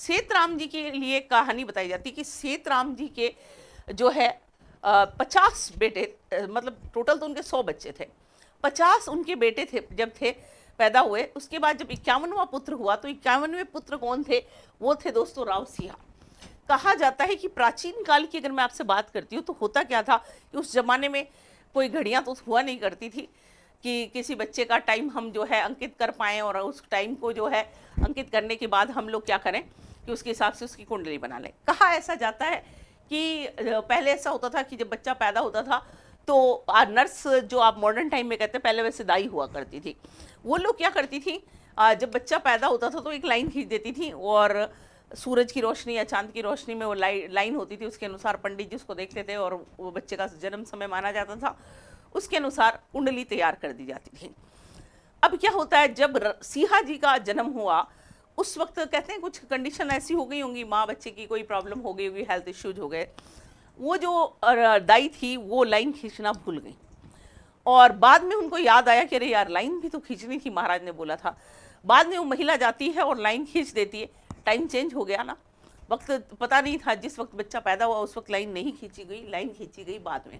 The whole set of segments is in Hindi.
सेतराम जी के लिए कहानी बताई जाती है कि सेतराम जी के जो है 50 बेटे, मतलब टोटल तो उनके 100 बच्चे थे, 50 उनके बेटे थे जब थे पैदा हुए। उसके बाद जब 51वां पुत्र हुआ तो 51वें पुत्र कौन थे? वो थे दोस्तों राव सिंह। कहा जाता है कि प्राचीन काल की अगर मैं आपसे बात करती हूँ तो होता क्या था कि उस जमाने में कोई घड़ियाँ तो हुआ नहीं करती थी कि किसी बच्चे का टाइम हम जो है अंकित कर पाएँ, और उस टाइम को जो है अंकित करने के बाद हम लोग क्या करें कि उसके हिसाब से उसकी कुंडली बना लें। कहा ऐसा जाता है कि पहले ऐसा होता था कि जब बच्चा पैदा होता था तो नर्स, जो आप मॉडर्न टाइम में कहते हैं, पहले वैसे दाई हुआ करती थी, वो लोग क्या करती थी, जब बच्चा पैदा होता था तो एक लाइन खींच देती थी और सूरज की रोशनी या चांद की रोशनी में वो लाइन होती थी, उसके अनुसार पंडित जी उसको देखते थे और वो बच्चे का जन्म समय माना जाता था, उसके अनुसार कुंडली तैयार कर दी जाती थी। अब क्या होता है, जब सिंहा जी का जन्म हुआ उस वक्त कहते हैं कुछ कंडीशन ऐसी हो गई होंगी, माँ बच्चे की कोई प्रॉब्लम हो गई होगी, हेल्थ इश्यूज हो गए, वो जो दाई थी वो लाइन खींचना भूल गई और बाद में उनको याद आया कि अरे यार लाइन भी तो खींचनी थी, महाराज ने बोला था। बाद में वो महिला जाती है और लाइन खींच देती है। टाइम चेंज हो गया ना, वक्त पता नहीं था, जिस वक्त बच्चा पैदा हुआ उस वक्त लाइन नहीं खींची गई, लाइन खींची गई बाद में।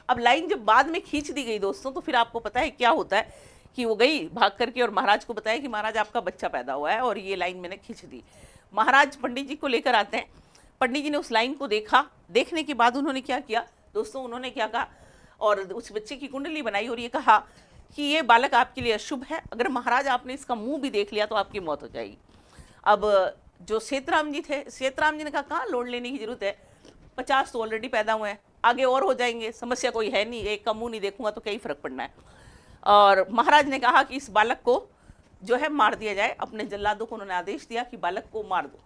अब लाइन जब बाद में खींच दी गई दोस्तों, तो फिर आपको पता है क्या होता है कि वो गई भाग करके और महाराज को बताया कि महाराज आपका बच्चा पैदा हुआ है और ये लाइन मैंने खींच दी। महाराज पंडित जी को लेकर आते हैं, पंडित जी ने उस लाइन को देखा, देखने के बाद उन्होंने क्या किया दोस्तों, उन्होंने क्या कहा और उस बच्चे की कुंडली बनाई और ये कहा कि ये बालक आपके लिए अशुभ है, अगर महाराज आपने इसका मुंह भी देख लिया तो आपकी मौत हो जाएगी। अब जो सेतराम जी थे, सेतराम जी ने कहा कहाँ लोड लेने की जरूरत है, 50 तो ऑलरेडी पैदा हुए हैं, आगे और हो जाएंगे, समस्या कोई है नहीं, एक का मुंह नहीं देखूंगा तो क्या ही फर्क पड़ना है। और महाराज ने कहा कि इस बालक को जो है मार दिया जाए। अपने जल्लादों को उन्होंने आदेश दिया कि बालक को मार दो।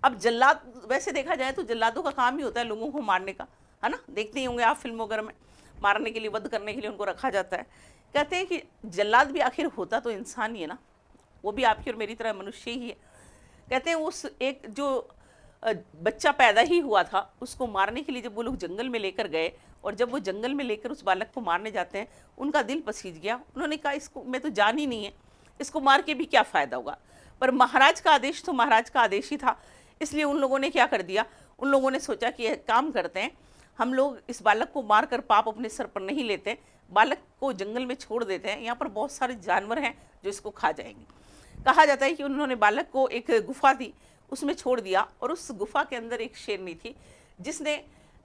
अब जल्लाद, वैसे देखा जाए तो जल्लादों का काम ही होता है लोगों को मारने का, है ना, देखते ही होंगे आप फिल्मों वगैरह में, मारने के लिए, वध करने के लिए उनको रखा जाता है। कहते हैं कि जल्लाद भी आखिर होता तो इंसान ही है ना, वो भी आपकी और मेरी तरह मनुष्य ही है। कहते हैं उस एक जो बच्चा पैदा ही हुआ था उसको मारने के लिए जब वो लोग जंगल में लेकर गए और जब वो जंगल में लेकर उस बालक को मारने जाते हैं, उनका दिल पसीज गया। उन्होंने कहा इसको मैं तो जान ही नहीं है, इसको मार के भी क्या फ़ायदा होगा। पर महाराज का आदेश तो महाराज का आदेश ही था, इसलिए उन लोगों ने क्या कर दिया, उन लोगों ने सोचा कि एक काम करते हैं, हम लोग इस बालक को मार कर पाप अपने सर पर नहीं लेते, बालक को जंगल में छोड़ देते हैं, यहाँ पर बहुत सारे जानवर हैं जो इसको खा जाएंगे। कहा जाता है कि उन्होंने बालक को एक गुफा थी उसमें छोड़ दिया और उस गुफा के अंदर एक शेरनी थी जिसने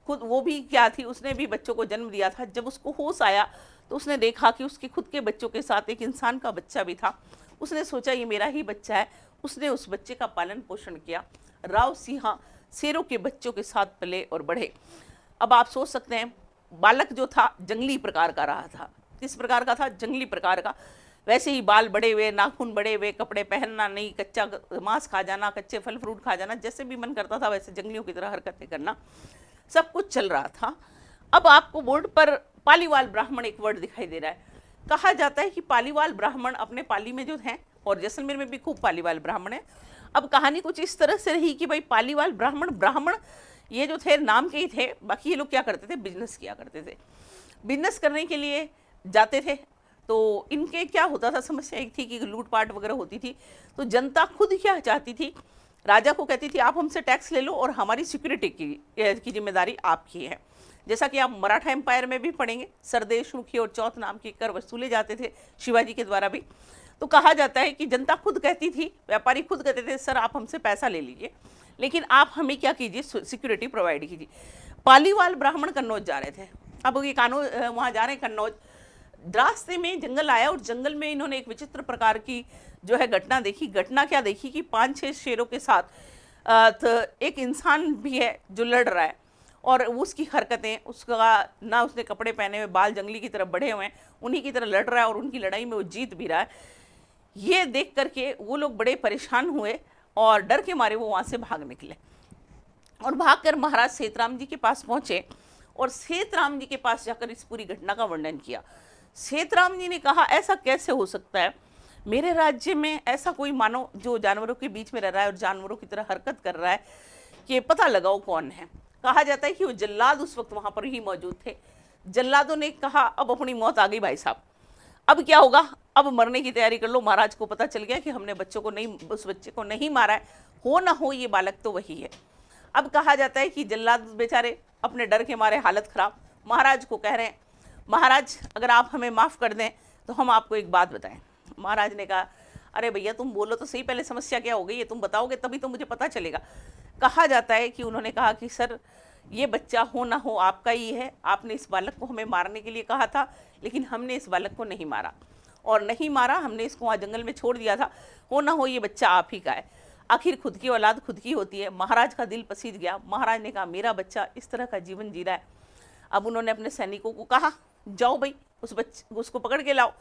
खुद, वो भी क्या थी, उसने भी बच्चों को जन्म दिया था। जब उसको होश आया तो उसने देखा कि उसके खुद के बच्चों के साथ एक इंसान का बच्चा भी था। उसने सोचा ये मेरा ही बच्चा है, उसने उस बच्चे का पालन पोषण किया। राव सिंह शेरों के बच्चों के साथ पले और बढ़े। अब आप सोच सकते हैं बालक जो था जंगली प्रकार का रहा था। किस प्रकार का था? जंगली प्रकार का। वैसे ही बाल बड़े हुए, नाखून बड़े हुए, कपड़े पहनना नहीं, कच्चा मांस खा जाना, कच्चे फल फ्रूट खा जाना, जैसे भी मन करता था वैसे जंगलियों की तरह हरकतें करना, सब कुछ चल रहा था। अब आपको बोर्ड पर पालीवाल ब्राह्मण एक वर्ड दिखाई दे रहा है। कहा जाता है कि पालीवाल ब्राह्मण अपने पाली में जो हैं, और जैसलमेर में भी खूब पालीवाल ब्राह्मण है। अब कहानी कुछ इस तरह से रही कि भाई पालीवाल ब्राह्मण ये जो थे नाम के ही थे, बाकी ये लोग क्या करते थे, बिजनेस किया करते थे। बिजनेस करने के लिए जाते थे तो इनके क्या होता था, समस्या एक थी कि लूटपाट वगैरह होती थी। तो जनता खुद क्या चाहती थी, राजा को कहती थी आप हमसे टैक्स ले लो और हमारी सिक्योरिटी की जिम्मेदारी आपकी है। जैसा कि आप मराठा एम्पायर में भी पढ़ेंगे, सरदेश मुखी और चौथ नाम के कर वसूले जाते थे शिवाजी के द्वारा भी। तो कहा जाता है कि जनता खुद कहती थी, व्यापारी खुद कहते थे सर आप हमसे पैसा ले लीजिए लेकिन आप हमें क्या कीजिए, सिक्योरिटी प्रोवाइड कीजिए। पालीवाल ब्राह्मण कन्नौज जा रहे थे। अब ये वहाँ जा रहे हैं कन्नौज, रास्ते में जंगल आया और जंगल में इन्होंने एक विचित्र प्रकार की जो है घटना देखी। घटना क्या देखी कि 5-6 शेरों के साथ तो एक इंसान भी है जो लड़ रहा है और उसकी हरकतें, उसका ना उसने कपड़े पहने हुए, बाल जंगली की तरफ बढ़े हुए हैं, उन्हीं की तरह लड़ रहा है और उनकी लड़ाई में वो जीत भी रहा है। ये देख करके वो लोग बड़े परेशान हुए और डर के मारे वो वहाँ से भाग निकले और भागकर महाराज सेतराम जी के पास पहुँचे और सेतराम जी के पास जाकर इस पूरी घटना का वर्णन किया। सेतराम जी ने कहा ऐसा कैसे हो सकता है, मेरे राज्य में ऐसा कोई मानव जो जानवरों के बीच में रह रहा है और जानवरों की तरह हरकत कर रहा है, कि पता लगाओ कौन है। कहा जाता है कि वो जल्लाद उस वक्त वहाँ पर ही मौजूद थे। जल्लादों ने कहा अब अपनी मौत आ गई भाई साहब, अब क्या होगा, अब मरने की तैयारी कर लो। महाराज को पता चल गया कि हमने बच्चों को नहीं, उस बच्चे को नहीं मारा है, हो ना हो ये बालक तो वही है। अब कहा जाता है कि जल्लाद बेचारे अपने डर के मारे हालत खराब, महाराज को कह रहे हैं, महाराज अगर आप हमें माफ़ कर दें तो हम आपको एक बात बताएं। महाराज ने कहा, अरे भैया तुम बोलो तो सही, पहले समस्या क्या हो गई है, तुम बताओगे तभी तो मुझे पता चलेगा। कहा जाता है कि उन्होंने कहा कि सर ये बच्चा हो ना हो आपका ही है, आपने इस बालक को हमें मारने के लिए कहा था, लेकिन हमने इस बालक को नहीं मारा, और नहीं मारा, हमने इसको वहाँ जंगल में छोड़ दिया था, हो ना हो ये बच्चा आप ही का है। आखिर खुद की औलाद खुद की होती है। महाराज का दिल पसीज गया। महाराज ने कहा, मेरा बच्चा इस तरह का जीवन जी रहा है। अब उन्होंने अपने सैनिकों को कहा, जाओ भाई उसको पकड़ के लाओ।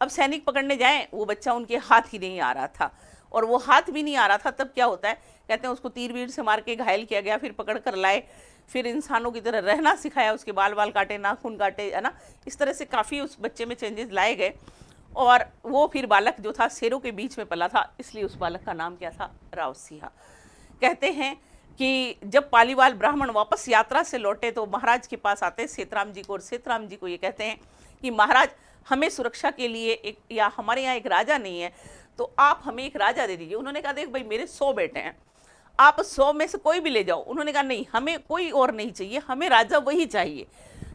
अब सैनिक पकड़ने जाएं, वो बच्चा उनके हाथ ही नहीं आ रहा था, और वो हाथ भी नहीं आ रहा था तब क्या होता है, कहते हैं उसको तीर वीर से मार के घायल किया गया, फिर पकड़ कर लाए, फिर इंसानों की तरह रहना सिखाया, उसके बाल बाल काटे, नाखून काटे, है ना, इस तरह से काफ़ी उस बच्चे में चेंजेस लाए गए। और वो फिर बालक जो था शेरों के बीच में पला था, इसलिए उस बालक का नाम क्या था, राव सिंहा। कहते हैं कि जब पालीवाल ब्राह्मण वापस यात्रा से लौटे तो महाराज के पास आते हैं सेतराम जी को, और सेतराम जी को ये कहते हैं कि महाराज हमें सुरक्षा के लिए एक, या हमारे यहाँ एक राजा नहीं है तो आप हमें एक राजा दे दीजिए। उन्होंने कहा, देख भाई मेरे 100 बेटे हैं, आप 100 में से कोई भी ले जाओ। उन्होंने कहा, नहीं हमें कोई और नहीं चाहिए, हमें राजा वही चाहिए।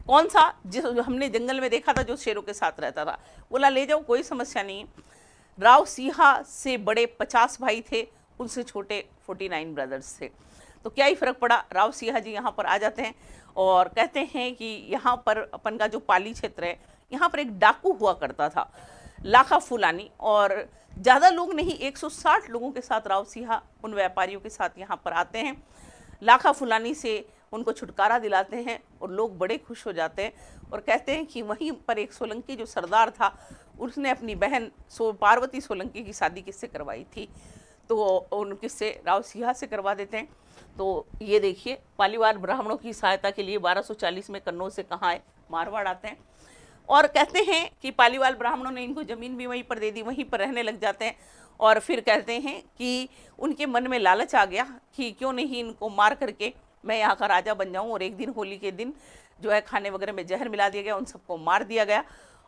कौन सा, जिस हमने जंगल में देखा था, जो शेरों के साथ रहता था। बोला ले जाओ, कोई समस्या नहीं है। राव सिंहा से बड़े 50 भाई थे, उनसे छोटे 49 ब्रदर्स थे। तो क्या ही फ़र्क पड़ा, राव सिंहा जी यहाँ पर आ जाते हैं और कहते हैं कि यहाँ पर अपन का जो पाली क्षेत्र है, यहाँ पर एक डाकू हुआ करता था, लाखा फुलानी, और ज़्यादा लोग नहीं, 160 लोगों के साथ राव सिंहा उन व्यापारियों के साथ यहाँ पर आते हैं। लाखा फुलानी से उनको छुटकारा दिलाते हैं और लोग बड़े खुश हो जाते हैं, और कहते हैं कि वहीं पर एक सोलंकी जो सरदार था, उसने अपनी बहन पार्वती सोलंकी की शादी किससे करवाई थी, तो उन किससे, राव सिंहा से करवा देते हैं। तो ये देखिए, पालीवाल ब्राह्मणों की सहायता के लिए 1240 में कन्नौज से कहाँ है, मारवाड़ आते हैं, और कहते हैं कि पालीवाल ब्राह्मणों ने इनको ज़मीन भी वहीं पर दे दी, वहीं पर रहने लग जाते हैं। और फिर कहते हैं कि उनके मन में लालच आ गया कि क्यों नहीं इनको मार करके मैं यहाँ का राजा बन जाऊँ। और एक दिन होली के दिन जो है खाने वगैरह में जहर मिला दिया गया, उन सबको मार दिया गया।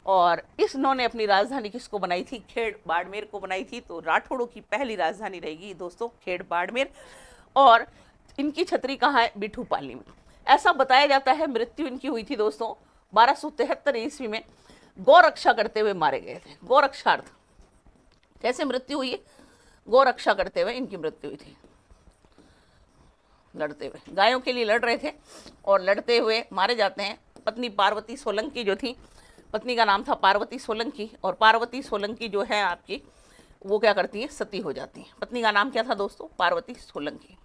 और इन्होंने अपनी राजधानी किसको बनाई थी, खेड़ बाड़मेर को बनाई थी। तो राठौड़ों की पहली राजधानी रहेगी दोस्तों खेड़ बाड़मेर, और इनकी छतरी कहाँ है, बिठूपाली में। ऐसा बताया जाता है मृत्यु इनकी हुई थी दोस्तों 1273 ईस्वी में, गौ रक्षा करते हुए मारे गए थे। गौ रक्षार्थ कैसे मृत्यु हुई है, गौ रक्षा करते हुए इनकी मृत्यु हुई थी। लड़ते हुए, गायों के लिए लड़ रहे थे और लड़ते हुए मारे जाते हैं। पत्नी पार्वती सोलंकी जो थी, पत्नी का नाम था पार्वती सोलंकी, और पार्वती सोलंकी जो है आपकी, वो क्या करती है, सती हो जाती है। पत्नी का नाम क्या था दोस्तों, पार्वती सोलंकी।